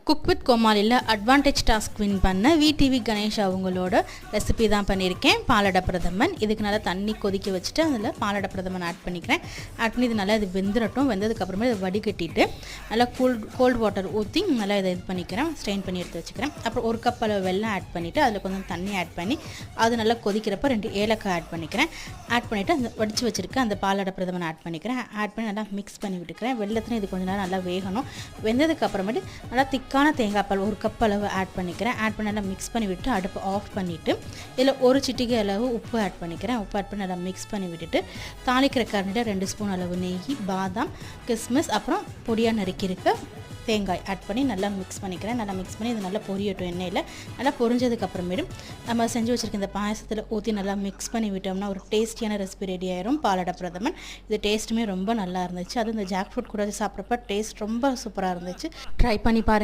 Cook with கோமாளியில் advantage task win பண்ண VTV Ganesh அவங்களோட ரெசிபி தான் பண்ணியிருக்கேன். பாலடை பிரதமன். இதுக்கு நல்லா தண்ணி கொதிக்க வச்சுட்டு அதில் பாலடை பிரதமன் ஆட் பண்ணிக்கிறேன். ஆட் பண்ணி இது நல்லா இது வெந்துடட்டும். வெந்ததுக்கப்புறமே இதை வடிகட்டிட்டு நல்லா கோல்டு வாட்டர் ஊற்றி நல்லா இதை இது பண்ணிக்கிறேன். ஸ்ட்ரெயின் பண்ணி எடுத்து வச்சுக்கிறேன். அப்புறம் ஒரு கப் அளவு வெல்லம் ஆட் பண்ணிவிட்டு அதில் கொஞ்சம் தண்ணி ஆட் பண்ணி அது நல்லா கொதிக்கிறப்ப 2 ஏலக்காய் ஆட் பண்ணிக்கிறேன். ஆட் பண்ணிவிட்டு அந்த வடித்து வச்சுருக்க அந்த பாலடை பிரதமன் ஆட் பண்ணிக்கிறேன். ஆட் பண்ணி நல்லா மிக்ஸ் பண்ணி விட்டுக்கிறேன். வெள்ளத்தில் இது கொஞ்சம் நேரம் நல்லா வேகணும். வெந்ததுக்கப்புறமேட்டு நல்லா தேங்காய் பால் 1 கப் அளவு ஆட் பண்ணிக்கிறேன். ஆட் பண்ணி நல்லா மிக்ஸ் பண்ணி விட்டு அடுப்பு ஆஃப் பண்ணிவிட்டு இதில் 1 சிட்டிகை அளவு உப்பு ஆட் பண்ணிக்கிறேன். உப்பு ஆட் பண்ணி நல்லா மிக்ஸ் பண்ணி விட்டுட்டு தாளிக்கிற கரண்டியில் 2 ஸ்பூன் அளவு நெய், பாதாம், கிஸ்மிஸ், அப்புறம் பொடியாக நறுக்கியிருக்க தேங்காய் ஆட் பண்ணி நல்லா மிக்ஸ் பண்ணிக்கிறேன். நல்லா மிக்ஸ் பண்ணி இது நல்லா பொரியட்டும். எண்ணெயில் நல்லா பொரிஞ்சதுக்கப்புறமேட்டு நம்ம செஞ்சு வச்சுருக்க இந்த பாயசத்தில் ஊற்றி நல்லா மிக்ஸ் பண்ணி விட்டோம்னா ஒரு டேஸ்டியான ரெசிபி ரெடி ஆயிரும். பாலடை பிரதமன். இது டேஸ்ட்டுமே ரொம்ப நல்லா இருந்துச்சு. அதுவும் இந்த ஜாக் ஃப்ரூட் கூட சாப்பிட்றப்ப டேஸ்ட் ரொம்ப சூப்பராக இருந்துச்சு. ட்ரை பண்ணி பாருங்கள்.